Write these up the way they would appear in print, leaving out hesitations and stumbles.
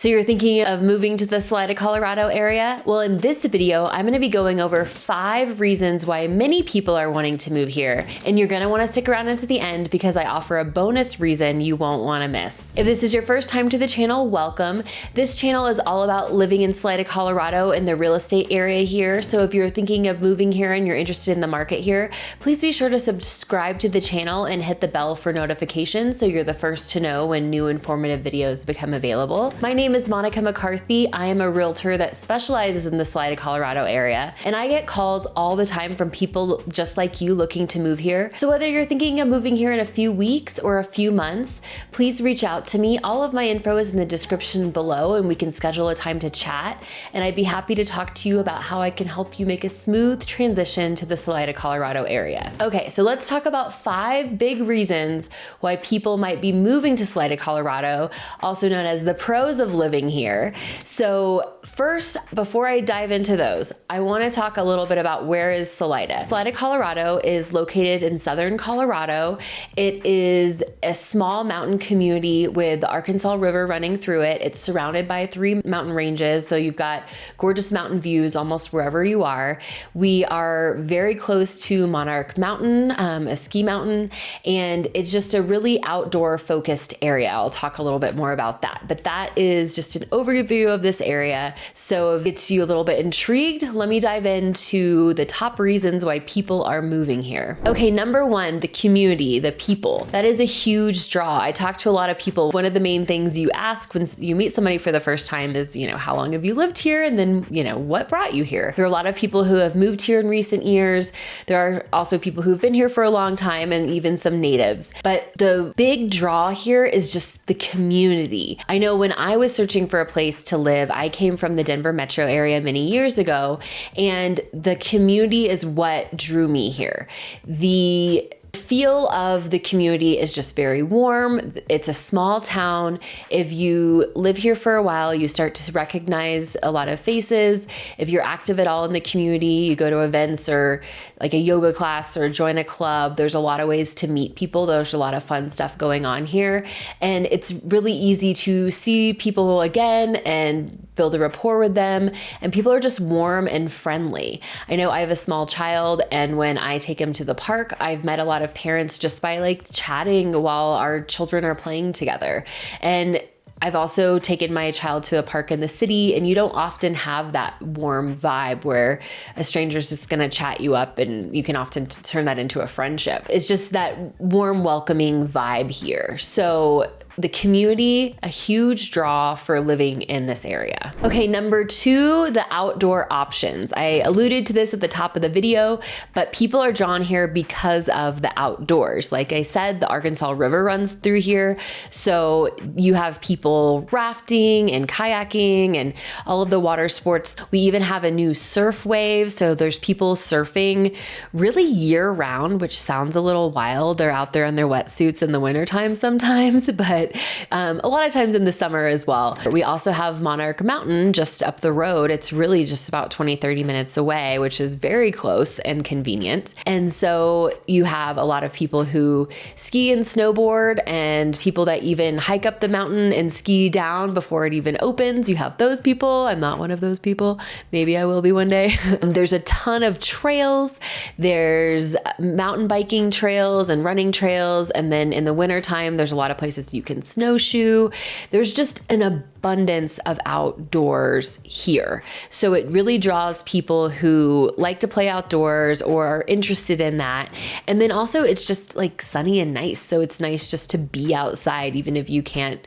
So you're thinking of moving to the Salida, Colorado area? Well, in this video, I'm going to be going over 5 reasons why many people are wanting to move here. And you're going to want to stick around into the end because I offer a bonus reason you won't want to miss. If this is your first time to the channel, welcome. This channel is all about living in Salida, Colorado in the real estate area here. So if you're thinking of moving here and you're interested in the market here, please be sure to subscribe to the channel and hit the bell for notifications so you're the first to know when new informative videos become available. My name is McCarthy. I am a realtor that specializes in the Salida, Colorado area, and I get calls all the time from people just like you looking to move here. So whether you're thinking of moving here in a few weeks or a few months, please reach out to me. All of my info is in the description below and we can schedule a time to chat, and I'd be happy to talk to you about how I can help you make a smooth transition to the Salida, Colorado area. Okay, so let's talk about 5 big reasons why people might be moving to Salida, Colorado, also known as the pros of living here. So first, before I dive into those, I want to talk a little bit about where is Salida. Salida, Colorado is located in southern Colorado. It is a small mountain community with the Arkansas River running through it. It's surrounded by 3 mountain ranges, so you've got gorgeous mountain views almost wherever you are. We are very close to Monarch Mountain, a ski mountain, and it's just a really outdoor focused area. I'll talk a little bit more about that, but that is just an overview of this area. So if it's you a little bit intrigued, let me dive into the top reasons why people are moving here. Okay, number 1, the community, the people. That is a huge draw. I talk to a lot of people. One of the main things you ask when you meet somebody for the first time is, how long have you lived here? And then, what brought you here? There are a lot of people who have moved here in recent years. There are also people who've been here for a long time and even some natives. But the big draw here is just the community. I know when I was searching for a place to live, I came from the Denver metro area many years ago, and the community is what drew me here. The feel of the community is just very warm. It's a small town. If you live here for a while, you start to recognize a lot of faces. If you're active at all in the community, you go to events or like a yoga class or join a club, there's a lot of ways to meet people. There's a lot of fun stuff going on here. And it's really easy to see people again and build a rapport with them. And people are just warm and friendly. I know I have a small child, and when I take him to the park, I've met a lot of parents just by chatting while our children are playing together. And I've also taken my child to a park in the city, and you don't often have that warm vibe where a stranger's just going to chat you up, and you can often turn that into a friendship. It's just that warm, welcoming vibe here. So the community, a huge draw for living in this area. Okay, number 2, the outdoor options. I alluded to this at the top of the video, but people are drawn here because of the outdoors. Like I said, the Arkansas River runs through here. So you have people rafting and kayaking and all of the water sports. We even have a new surf wave. So there's people surfing really year round, which sounds a little wild. They're out there in their wetsuits in the wintertime sometimes, but a lot of times in the summer as well. We also have Monarch Mountain just up the road. It's really just about 20-30 minutes away, which is very close and convenient. And so you have a lot of people who ski and snowboard, and people that even hike up the mountain and ski down before it even opens. You have those people. I'm not one of those people. Maybe I will be one day. There's a ton of trails. There's mountain biking trails and running trails. And then in the wintertime, there's a lot of places you can snowshoe. There's just an abundance of outdoors here. So it really draws people who like to play outdoors or are interested in that. And then also it's just sunny and nice. So it's nice just to be outside, even if you can't,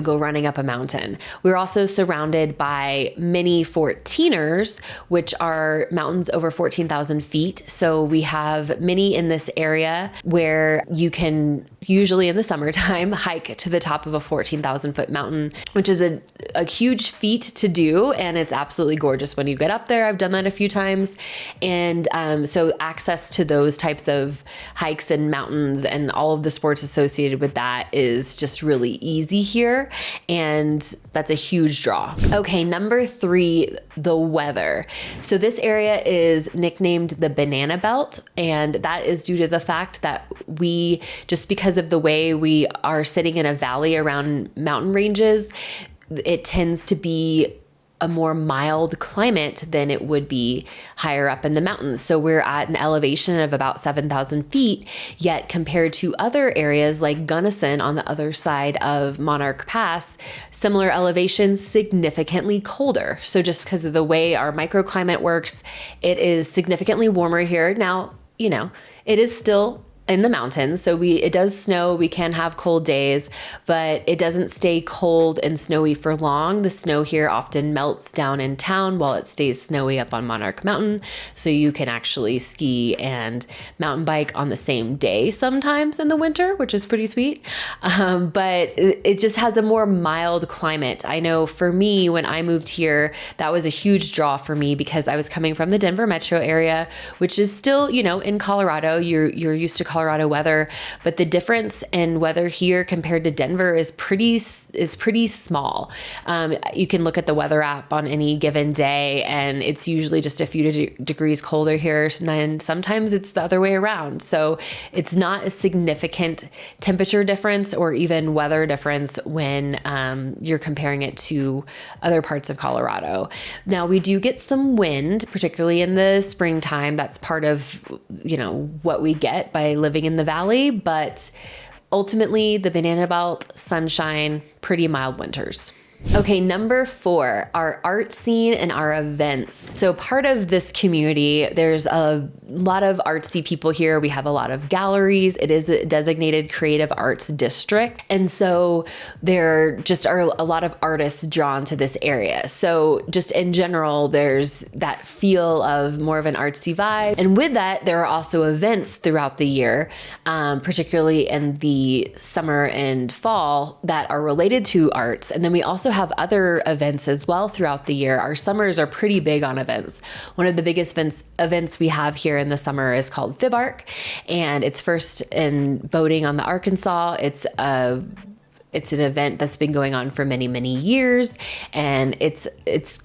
go running up a mountain. We're also surrounded by many 14ers, which are mountains over 14,000 feet. So we have many in this area where you can usually in the summertime hike to the top of a 14,000 foot mountain, which is a huge feat to do. And it's absolutely gorgeous when you get up there. I've done that a few times. And so access to those types of hikes and mountains and all of the sports associated with that is just really easy here. And that's a huge draw. Okay, number 3, the weather. So this area is nicknamed the Banana Belt, and that is due to the fact that we, just because of the way we are sitting in a valley around mountain ranges, it tends to be a more mild climate than it would be higher up in the mountains. So we're at an elevation of about 7,000 feet, yet compared to other areas like Gunnison on the other side of Monarch Pass, similar elevations, significantly colder. So just because of the way our microclimate works, it is significantly warmer here. Now, it is still in the mountains. So it does snow. We can have cold days, but it doesn't stay cold and snowy for long. The snow here often melts down in town while it stays snowy up on Monarch Mountain. So you can actually ski and mountain bike on the same day sometimes in the winter, which is pretty sweet. But it just has a more mild climate. I know for me, when I moved here, that was a huge draw for me because I was coming from the Denver metro area, which is still, in Colorado, you're used to Colorado weather, but the difference in weather here compared to Denver is pretty small. You can look at the weather app on any given day, and it's usually just a few degrees colder here, and sometimes it's the other way around. So it's not a significant temperature difference or even weather difference when you're comparing it to other parts of Colorado. Now, we do get some wind, particularly in the springtime. That's part of what we get by living in the valley, but ultimately the Banana Belt, sunshine, pretty mild winters. Okay, number 4, our art scene and our events. So part of this community, there's a lot of artsy people here. We have a lot of galleries. It is a designated creative arts district. And so there just are a lot of artists drawn to this area. So just in general, there's that feel of more of an artsy vibe. And with that, there are also events throughout the year, particularly in the summer and fall, that are related to arts. And then we also have other events as well throughout the year. Our summers are pretty big on events. One of the biggest events we have here in the summer is called FibArc, and it's first in boating on the Arkansas. It's an event that's been going on for many, many years, and it's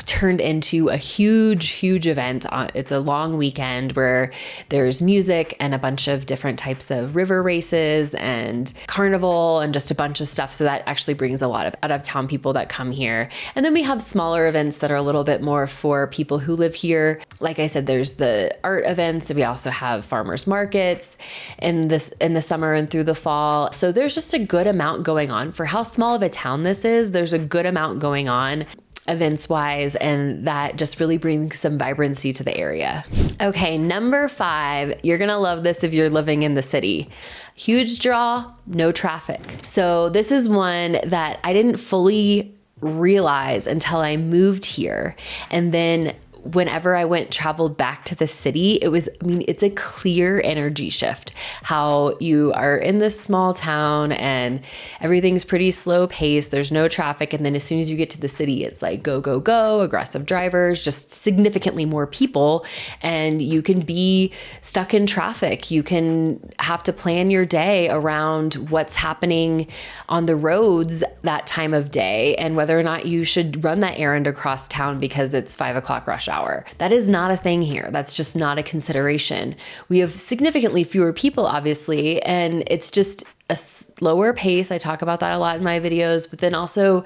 turned into a huge event. It's a long weekend where there's music and a bunch of different types of river races and carnival and just a bunch of stuff. So that actually brings a lot of out of town people that come here. And then we have smaller events that are a little bit more for people who live here. Like I said, there's the art events. We also have farmers markets in the summer and through the fall. So there's just a good amount going on. For how small of a town this is, there's a good amount going on events wise, and that just really brings some vibrancy to the area. Okay, number 5, you're gonna love this if you're living in the city. Huge draw, no traffic. So this is one that I didn't fully realize until I moved here. And then whenever I traveled back to the city, it's a clear energy shift. How you are in this small town and everything's pretty slow paced. There's no traffic. And then as soon as you get to the city, it's like go, go, go, aggressive drivers, just significantly more people. And you can be stuck in traffic. You can have to plan your day around what's happening on the roads that time of day and whether or not you should run that errand across town because it's 5 o'clock rush hour. That is not a thing here. That's just not a consideration. We have significantly fewer people, obviously, and it's just a slower pace. I talk about that a lot in my videos, but then also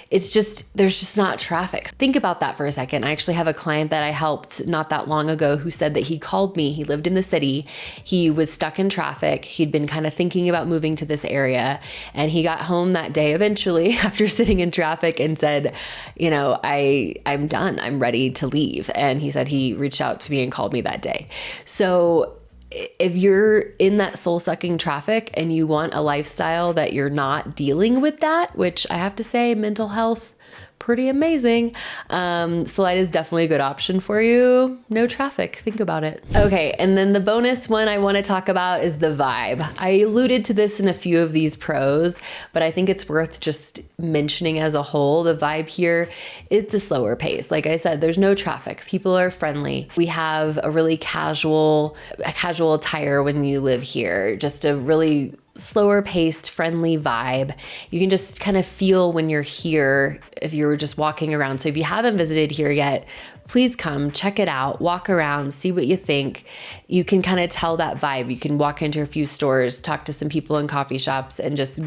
there's just not traffic. Think about that for a second. I actually have a client that I helped not that long ago who said that he called me. He lived in the city. He was stuck in traffic. He'd been kind of thinking about moving to this area, and he got home that day eventually after sitting in traffic and said, I'm done. I'm ready to leave. And he said he reached out to me and called me that day. So if you're in that soul-sucking traffic and you want a lifestyle that you're not dealing with that, which I have to say, mental health, pretty amazing. Salida is definitely a good option for you. No traffic. Think about it. Okay. And then the bonus one I want to talk about is the vibe. I alluded to this in a few of these pros, but I think it's worth just mentioning as a whole. The vibe here, it's a slower pace. Like I said, there's no traffic. People are friendly. We have a really casual attire when you live here. Just a really slower paced, friendly vibe. You can just kind of feel when you're here if you're just walking around. So if you haven't visited here yet, please come check it out, walk around, see what you think. You can kind of tell that vibe. You can walk into a few stores, talk to some people in coffee shops, and just,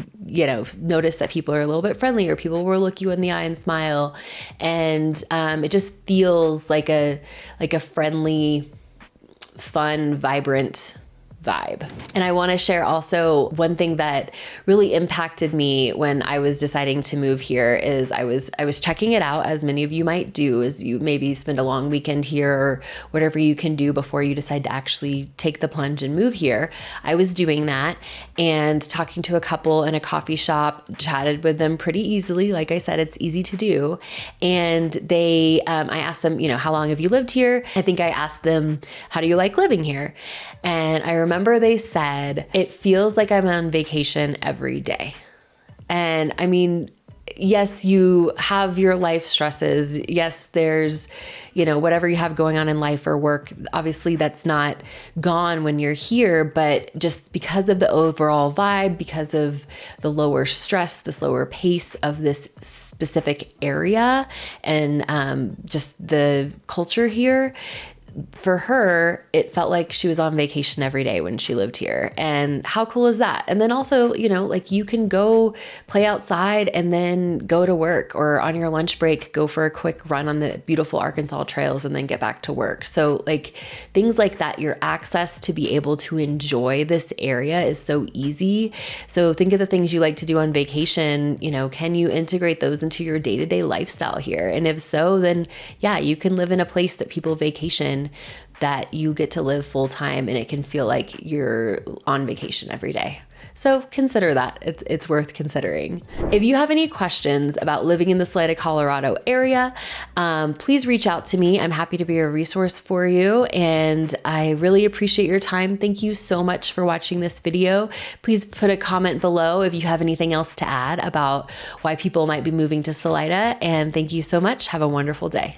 notice that people are a little bit friendlier. People will look you in the eye and smile. And it just feels like a friendly, fun, vibrant vibe. And I want to share also one thing that really impacted me when I was deciding to move here is I was checking it out, as many of you might do, as you maybe spend a long weekend here or whatever you can do before you decide to actually take the plunge and move here. I was doing that and talking to a couple in a coffee shop, chatted with them pretty easily. Like I said, it's easy to do. And they, I asked them, how long have you lived here? I think I asked them, how do you like living here? And I remember they said, it feels like I'm on vacation every day. And I mean, yes, you have your life stresses. Yes, there's, whatever you have going on in life or work, obviously that's not gone when you're here, but just because of the overall vibe, because of the lower stress, the slower pace of this specific area, and just the culture here, for her, it felt like she was on vacation every day when she lived here. And how cool is that? And then also, you can go play outside and then go to work, or on your lunch break, go for a quick run on the beautiful Arkansas trails and then get back to work. So things like that, your access to be able to enjoy this area is so easy. So think of the things you like to do on vacation, can you integrate those into your day-to-day lifestyle here? And if so, then yeah, you can live in a place that people vacation, that you get to live full time, and it can feel like you're on vacation every day. So consider that. It's worth considering. If you have any questions about living in the Salida, Colorado area, please reach out to me. I'm happy to be a resource for you, and I really appreciate your time. Thank you so much for watching this video. Please put a comment below if you have anything else to add about why people might be moving to Salida, and thank you so much. Have a wonderful day.